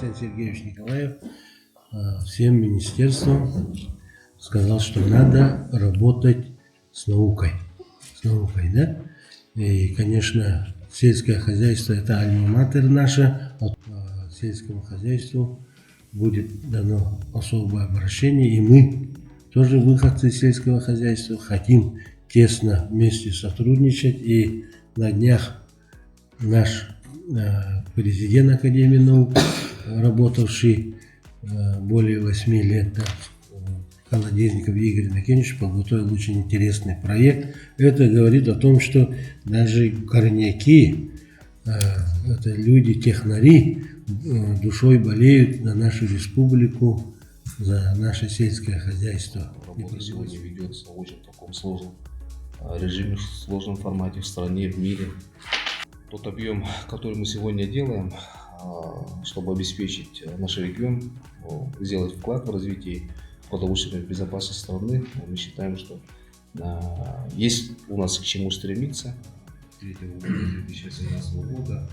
Арсений Сергеевич Николаев всем министерствам сказал, что надо работать с наукой. Да? И, конечно, сельское хозяйство – это альма-матер наша. Сельскому хозяйству будет дано особое обращение, и мы, тоже выходцы из сельского хозяйства, хотим тесно вместе сотрудничать. И на днях наш президент Академии наук, работавший более 8 лет, Колодезников Игорь Иннокентьевич, подготовил очень интересный проект. Это говорит о том, что даже горняки, это люди, технари, душой болеют на нашу республику, за наше сельское хозяйство. Работа сегодня ведется в очень таком сложном режиме, в сложном формате в стране, в мире. Тот объем, который мы сегодня делаем, чтобы обеспечить наш регион, сделать вклад в развитие продовольственной безопасности страны, мы считаем, что есть у нас к чему стремиться. 2017 года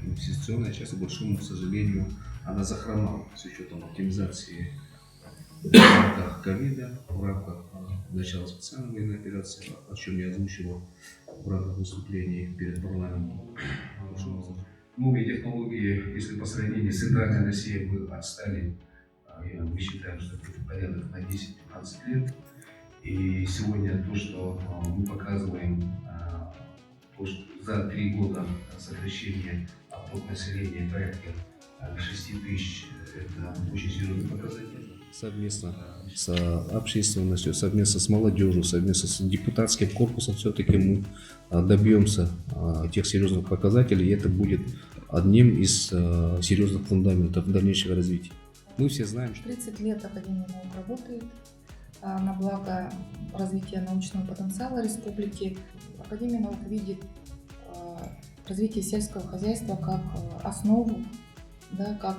инвестиционная часть, к большому сожалению, она захромала с учетом оптимизации в рамках ковида, в рамках начала специальной военной операции, о чем я озвучивал в рамках выступлений перед парламентом. Новые технологии, если по сравнению с Центральной Россией, мы отстали, мы считаем, что это порядок на 10-15 лет. И сегодня то, что мы показываем, за 3 года сокращение от населения порядка 6 тысяч, это очень серьезный показатель. Совместно с общественностью, совместно с молодежью, совместно с депутатским корпусом все-таки мы добьемся тех серьезных показателей, и это будет одним из серьезных фундаментов дальнейшего развития. Мы все знаем, что 30 лет Академия наук работает на благо развития научного потенциала республики. Академия наук видит развитие сельского хозяйства как основу, да, как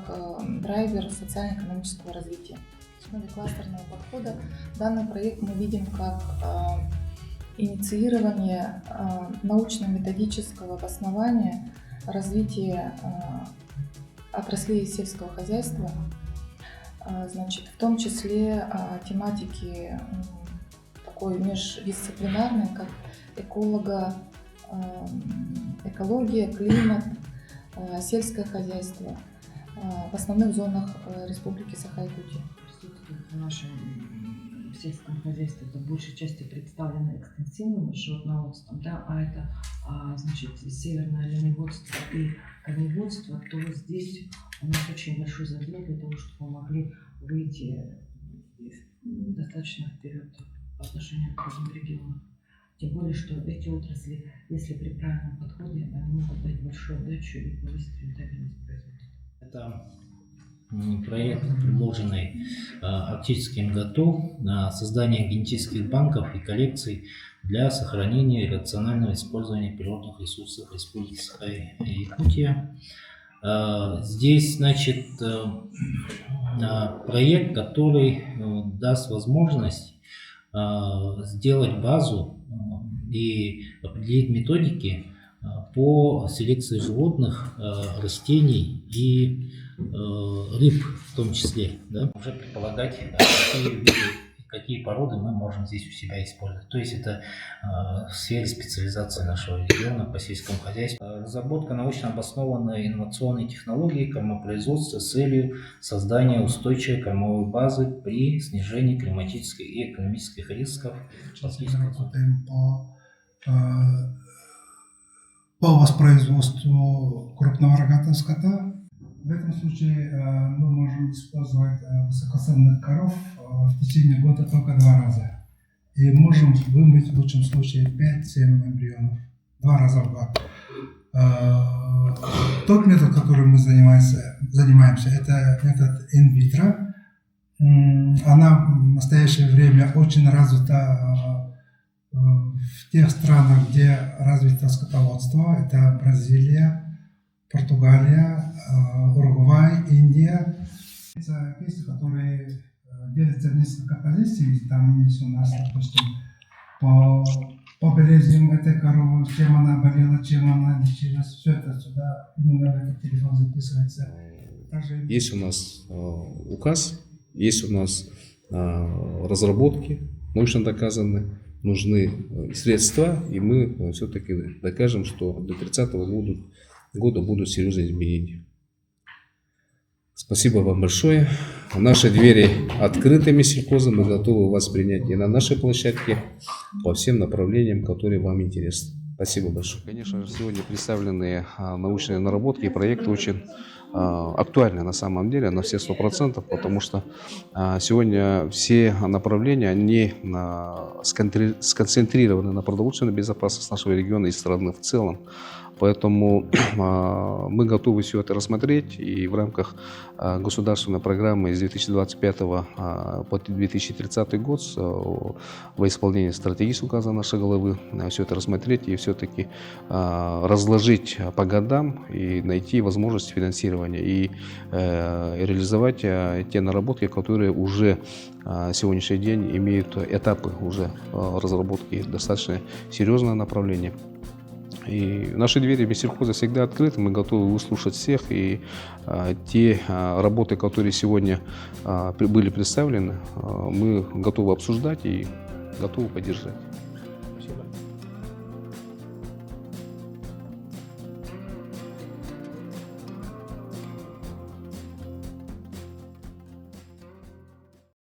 драйвер социально-экономического развития. В основе кластерного подхода данный проект мы видим как инициирование научно-методического обоснования развития отраслей сельского хозяйства, значит, в том числе тематики такой междисциплинарной, как экология, климат, сельское хозяйство в основных зонах Республики Саха-Якутия. В нашем сельском хозяйстве это в большей части представлено экстенсивным животноводством, да, а это значит северное оленеводство и коневодство, то здесь у нас очень большой задел для того, чтобы мы могли выйти достаточно вперед по отношению к другим регионам. Тем более, что эти отрасли, если при правильном подходе, они могут дать большую отдачу и повысить рентабельность производства. Это проект, предложенный Арктическим ГАТУ на создание генетических банков и коллекций для сохранения и рационального использования природных ресурсов Республики Саха-Якутия. Здесь, значит, проект, который даст возможность сделать базу и определить методики по селекции животных, растений и рыб в том числе, да? Уже предполагать, какие породы мы можем здесь у себя использовать. То есть это в сфере специализации нашего региона по сельскому хозяйству. Разработка научно обоснованной инновационной технологии кормопроизводства с целью создания устойчивой кормовой базы при снижении климатических и экономических рисков. Работаем по воспроизводству крупного рогатого скота. В этом случае мы можем использовать высокоценных коров в течение года только 2 раза. И можем вымыть в лучшем случае 5-7 эмбрионов 2 раза в год. Тот метод, которым мы занимаемся, это метод инвитро. Она в настоящее время очень развита в тех странах, где развито скотоводство. Это Бразилия, Португалия, Уругвай, Индия. Это кейсы, которые делятся в несколько позиций. Там есть у нас, допустим, по болезням этой коровы, чем она болела, чем она лечилась. Все это сюда, именно в этот телефон записывается. Даже Есть у нас указ, есть у нас разработки, научно доказаны, нужны средства, и мы все-таки докажем, что до 30-го года будут серьезные изменения. Спасибо вам большое. Наши двери открыты Минсельхозом, мы готовы вас принять и на нашей площадке по всем направлениям, которые вам интересны. Спасибо большое. Конечно же, сегодня представленные научные наработки и проекты очень актуальны на самом деле на все 100%, потому что сегодня все направления, они сконцентрированы на продовольственной безопасности нашего региона и страны в целом. Поэтому мы готовы все это рассмотреть и в рамках государственной программы с 2025 по 2030 год во исполнении стратегического указа нашей главы все это рассмотреть и все-таки разложить по годам и найти возможность финансирования и реализовать те наработки, которые уже сегодняшний день имеют этапы уже разработки, достаточно серьезное направление. И наши двери Минсельхоза всегда открыты, мы готовы выслушать всех, и те работы, которые сегодня были представлены, мы готовы обсуждать и готовы поддержать.